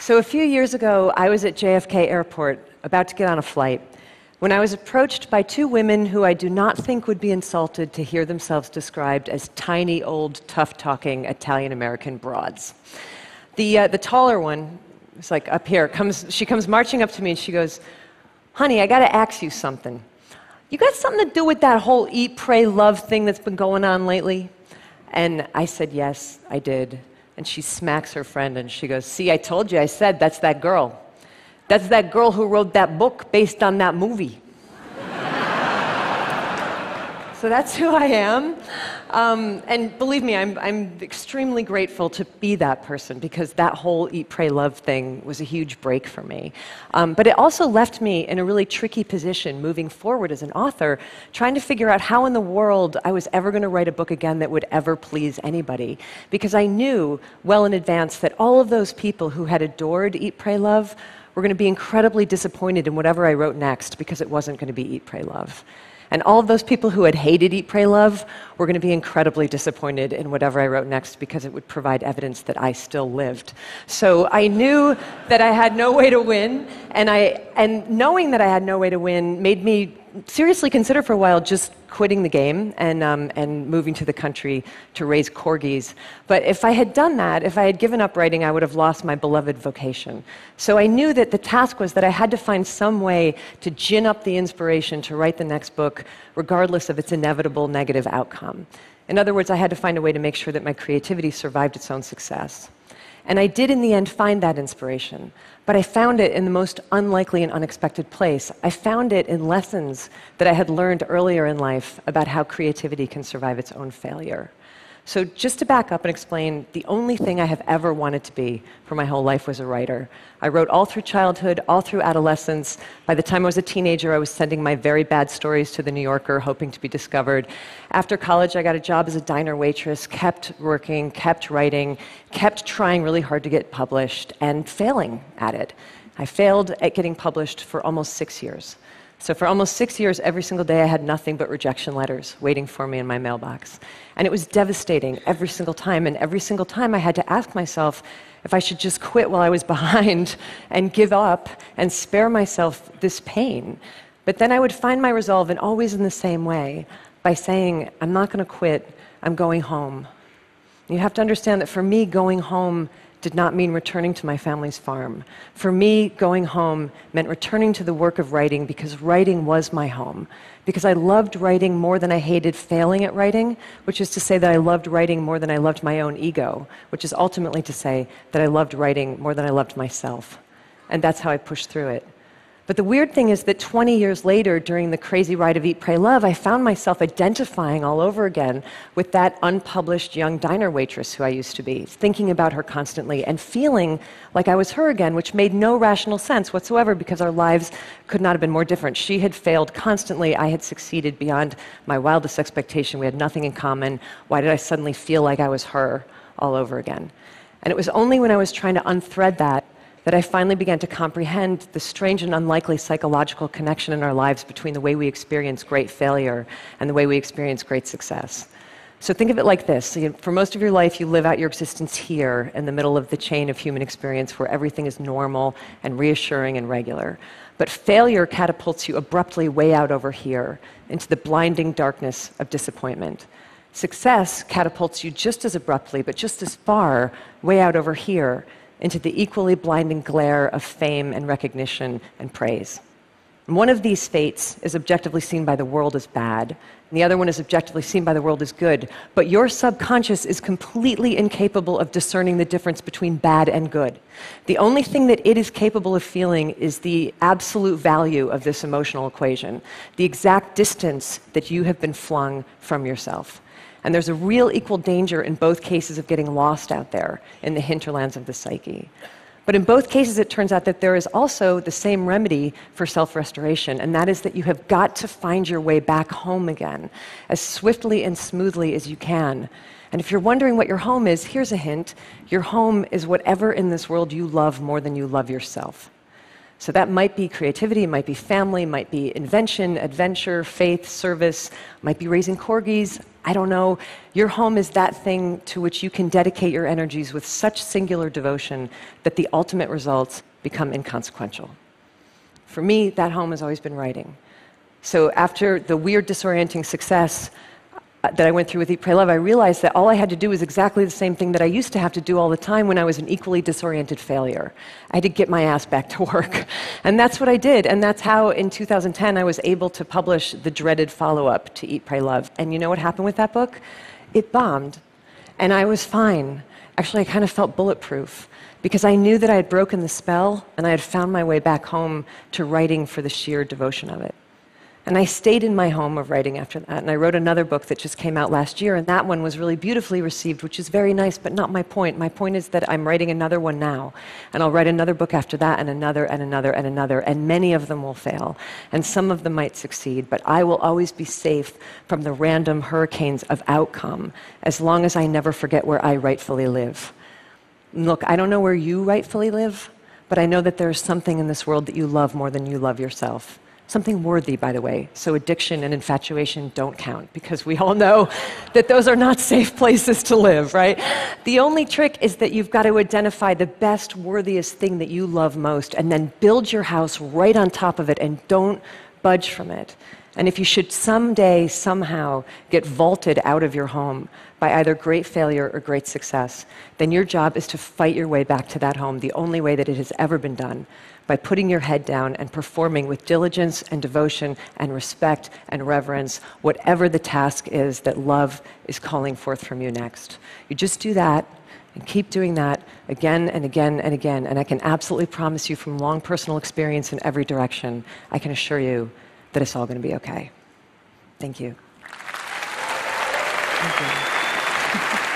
So a few years ago, I was at JFK Airport, about to get on a flight, when I was approached by two women who I do not think would be insulted to hear themselves described as tiny, old, tough-talking Italian-American broads. The taller one, it's like up here, she comes marching up to me and she goes, "Honey, I gotta ask you something. You got something to do with that whole eat, pray, love thing that's been going on lately?" And I said, "Yes, I did." And she smacks her friend and she goes, "See, I told you, I said, that's that girl. That's that girl who wrote that book based on that movie." So that's who I am. And believe me, I'm extremely grateful to be that person, because that whole eat, pray, love thing was a huge break for me. But it also left me in a really tricky position moving forward as an author, trying to figure out how in the world I was ever going to write a book again that would ever please anybody. Because I knew well in advance that all of those people who had adored Eat, Pray, Love were going to be incredibly disappointed in whatever I wrote next, because it wasn't going to be Eat, Pray, Love. And all of those people who had hated Eat, Pray, Love were going to be incredibly disappointed in whatever I wrote next, because it would provide evidence that I still lived. So I knew that I had no way to win, and knowing that I had no way to win made me seriously consider for a while just quitting the game and moving to the country to raise corgis. But if I had done that, if I had given up writing, I would have lost my beloved vocation. So I knew that the task was that I had to find some way to gin up the inspiration to write the next book, regardless of its inevitable negative outcome. In other words, I had to find a way to make sure that my creativity survived its own success. And I did in the end find that inspiration, but I found it in the most unlikely and unexpected place. I found it in lessons that I had learned earlier in life about how creativity can survive its own failure. So just to back up and explain, the only thing I have ever wanted to be for my whole life was a writer. I wrote all through childhood, all through adolescence. By the time I was a teenager, I was sending my very bad stories to The New Yorker, hoping to be discovered. After college, I got a job as a diner waitress, kept working, kept writing, kept trying really hard to get published, and failing at it. I failed at getting published for almost 6 years. So for almost 6 years, every single day I had nothing but rejection letters waiting for me in my mailbox. And it was devastating every single time. And every single time I had to ask myself if I should just quit while I was behind and give up and spare myself this pain. But then I would find my resolve, and always in the same way, by saying, "I'm not going to quit, I'm going home." You have to understand that for me, going home did not mean returning to my family's farm. For me, going home meant returning to the work of writing, because writing was my home. Because I loved writing more than I hated failing at writing, which is to say that I loved writing more than I loved my own ego, which is ultimately to say that I loved writing more than I loved myself. And that's how I pushed through it. But the weird thing is that 20 years later, during the crazy ride of Eat, Pray, Love, I found myself identifying all over again with that unpublished young diner waitress who I used to be, thinking about her constantly and feeling like I was her again, which made no rational sense whatsoever, because our lives could not have been more different. She had failed constantly. I had succeeded beyond my wildest expectation. We had nothing in common. Why did I suddenly feel like I was her all over again? And it was only when I was trying to unthread that I finally began to comprehend the strange and unlikely psychological connection in our lives between the way we experience great failure and the way we experience great success. So think of it like this. For most of your life, you live out your existence here in the middle of the chain of human experience, where everything is normal and reassuring and regular. But failure catapults you abruptly way out over here into the blinding darkness of disappointment. Success catapults you just as abruptly, but just as far, way out over here into the equally blinding glare of fame and recognition and praise. And one of these fates is objectively seen by the world as bad, and the other one is objectively seen by the world as good. But your subconscious is completely incapable of discerning the difference between bad and good. The only thing that it is capable of feeling is the absolute value of this emotional equation, the exact distance that you have been flung from yourself. And there's a real equal danger in both cases of getting lost out there in the hinterlands of the psyche. But in both cases, it turns out that there is also the same remedy for self-restoration, and that is that you have got to find your way back home again as swiftly and smoothly as you can. And if you're wondering what your home is, here's a hint. Your home is whatever in this world you love more than you love yourself. So that might be creativity, might be family, might be invention, adventure, faith, service, might be raising corgis. I don't know. Your home is that thing to which you can dedicate your energies with such singular devotion that the ultimate results become inconsequential. For me, that home has always been writing. So after the weird, disorienting success that I went through with Eat, Pray, Love, I realized that all I had to do was exactly the same thing that I used to have to do all the time when I was an equally disoriented failure. I had to get my ass back to work. And that's what I did. And that's how, in 2010, I was able to publish the dreaded follow-up to Eat, Pray, Love. And you know what happened with that book? It bombed. And I was fine. Actually, I kind of felt bulletproof, because I knew that I had broken the spell, and I had found my way back home to writing for the sheer devotion of it. And I stayed in my home of writing after that, and I wrote another book that just came out last year, and that one was really beautifully received, which is very nice, but not my point. My point is that I'm writing another one now, and I'll write another book after that, and another, and another, and another, and many of them will fail, and some of them might succeed, but I will always be safe from the random hurricanes of outcome, as long as I never forget where I rightfully live. Look, I don't know where you rightfully live, but I know that there's something in this world that you love more than you love yourself. Something worthy, by the way. So addiction and infatuation don't count, because we all know that those are not safe places to live, right? The only trick is that you've got to identify the best, worthiest thing that you love most, and then build your house right on top of it, and don't budge from it. And if you should someday, somehow, get vaulted out of your home by either great failure or great success, then your job is to fight your way back to that home the only way that it has ever been done, by putting your head down and performing with diligence and devotion and respect and reverence whatever the task is that love is calling forth from you next. You just do that and keep doing that again and again and again, and I can absolutely promise you from long personal experience in every direction, I can assure you that it's all going to be okay. Thank you. Thank you.